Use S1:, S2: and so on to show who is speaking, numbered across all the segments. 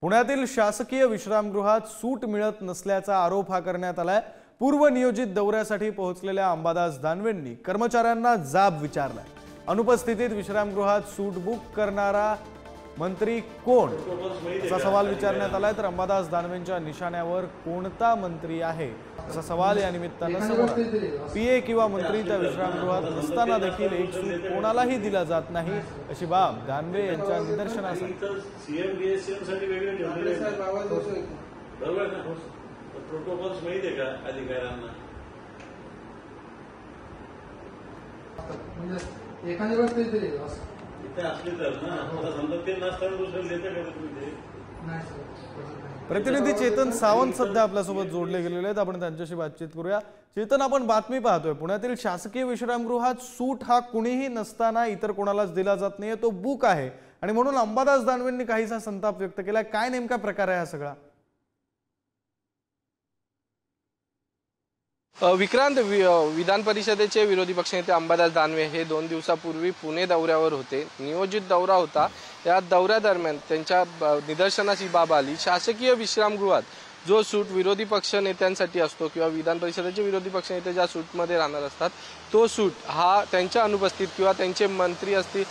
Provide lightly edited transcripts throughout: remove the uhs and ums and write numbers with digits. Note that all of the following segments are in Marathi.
S1: पुण्यातील शासकीय विश्रामगृहात सूट मिळत नसल्याचा आरोप हा करण्यात आलाय। पूर्व नियोजित दौऱ्यासाठी पोहोचलेल्या अंबादास दानवेंनी कर्मचाऱ्यांना जाब विचारलाय। अनुपस्थितीत विश्रामगृहात सूट बुक करणारा मंत्री कोण असा सवाल विचारण्यात आलाय। तर अंबादास दानवेंच्या निशाण्यावर कोणता मंत्री आहे असा सवाल या निमित्तानं समोर आला। पीए किंवा मंत्री त्या विश्रामगृहात नसताना देखील एक सूट कोणालाही दिला जात नाही अशी बाब दानवे यांच्या निदर्शनास आली।
S2: प्रोटोकॉल्स माहित आहे का अधिकाऱ्यांना?
S3: म्हणजे एखाद्या वेळेस ते दिले असं
S2: इथे असले तर ना आता समजा ते नसताना दुसरं देते का तुम्ही ते?
S3: नाही सर।
S1: प्रतिनिधी चेतन सावंत सध्या आपल्यासोबत जोडले गेलेले आहेत। आपण त्यांच्याशी बातचीत करूया। चेतन, आपण बातमी पाहतोय पुण्यातील शासकीय विश्रामगृहात सूट हा कुणीही नसताना इतर कोणालाच दिला जात नाहीये, तो बुक आहे आणि म्हणून अंबादास दानवेंनी काहीसा संताप व्यक्त केलाय। काय नेमका प्रकार आहे हा सगळा?
S4: विक्रांत, विधान परिषदेचे विरोधी पक्षनेते अंबादास दानवे हे 2 दिवसापूर्वी पुणे दौऱ्यावर होते। नियोजित दौरा होता। या दौऱ्यादरम्यान त्यांच्या निदर्शनास ही बाब आली। शासकीय विश्रामगृहात जो सूट विरोधी पक्ष नेत्यांसाठी असतो किंवा विधान परिषदेचे विरोधी पक्षनेते ज्या सूटमध्ये राहणार असतात, तो सूट हा त्यांच्या अनुपस्थित किंवा त्यांचे मंत्री असतील,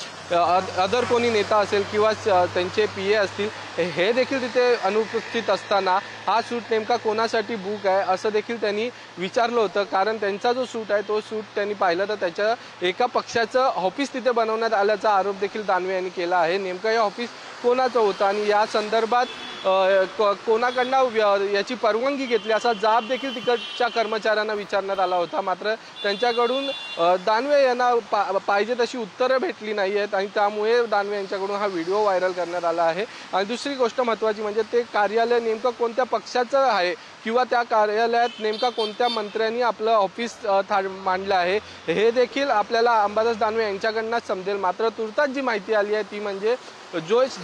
S4: अदर कोणी नेता असेल किंवा त्यांचे पीए असतील, हे देखील तिथे अनुपस्थित असताना हा सूट नेमका कोणासाठी बुक आहे असं देखील त्यांनी विचारलं होतं। कारण त्यांचा जो सूट आहे तो सूट त्यांनी पाहिलं तर त्याच्या एका पक्षाचं ऑफिस तिथे बनवण्यात आल्याचा आरोप देखील दानवे यांनी केला आहे। नेमकं हे ऑफिस कोणाचं होतं आणि या संदर्भात कोणाकडनं याची परवानगी घेतली असा जाब देखील तिकडच्या कर्मचाऱ्यांना विचारण्यात आला होता। मात्र त्यांच्याकडून दानवे यांना पाहिजे तशी उत्तरं भेटली नाही आहेत आणि त्यामुळे दानवे यांच्याकडून हा व्हिडिओ व्हायरल करण्यात आला आहे। आणि दुसरी गोष्ट महत्त्वाची म्हणजे ते कार्यालय नेमकं कोणत्या पक्षाचं आहे किंवा त्या कार्यालयात नेमका कोणत्या मंत्र्यांनी आपलं ऑफिस मांडलं आहे हे देखील आपल्याला अंबादास दानवे यांच्याकडनंच समजेल। मात्र तुर्तास जी माहिती आली आहे ती म्हणजे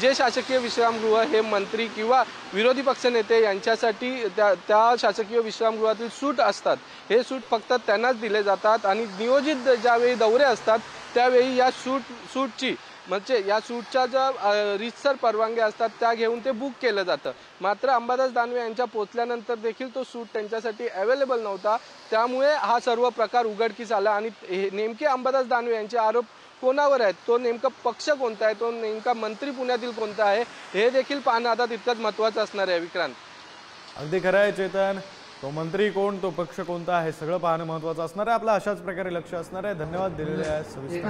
S4: जे शासकीय विश्रामगृह हे मंत्री किंवा विरोधी पक्षनेते यांच्यासाठी त्या शासकीय विश्रामगृहातील सूट असतात, हे सूट फक्त त्यांनाच दिले जातात आणि नियोजित ज्यावेळी दौरे असतात त्यावेळी या सूटची म्हणजे या सूटच्या ज्या रीतसर परवानग्या असतात त्या घेऊन ते बुक केलं जातं। मात्र अंबादास दानवे यांच्या पोचल्यानंतर देखील तो सूट त्यांच्यासाठी अवेलेबल नव्हता। त्यामुळे हा सर्व प्रकार उघडकीस आला आणि नेमके अंबादास दानवे यांचे आरोप कोणावर आहेत, तो नेमका पक्ष कोणता आहे, तो नेमका मंत्री पुण्यातील कोणता आहे हे देखील पाहणं आता तितकंच महत्त्वाचं असणार आहे। विक्रांत,
S1: अगदी खरं आहे चेतन, तो मंत्री कोण, तो पक्ष कोणता हे सगळं पाहणं महत्त्वाचं असणार आहे। आपलं अशाच प्रकारे लक्ष असणार आहे। धन्यवाद दिलेले आहे सविस्तर।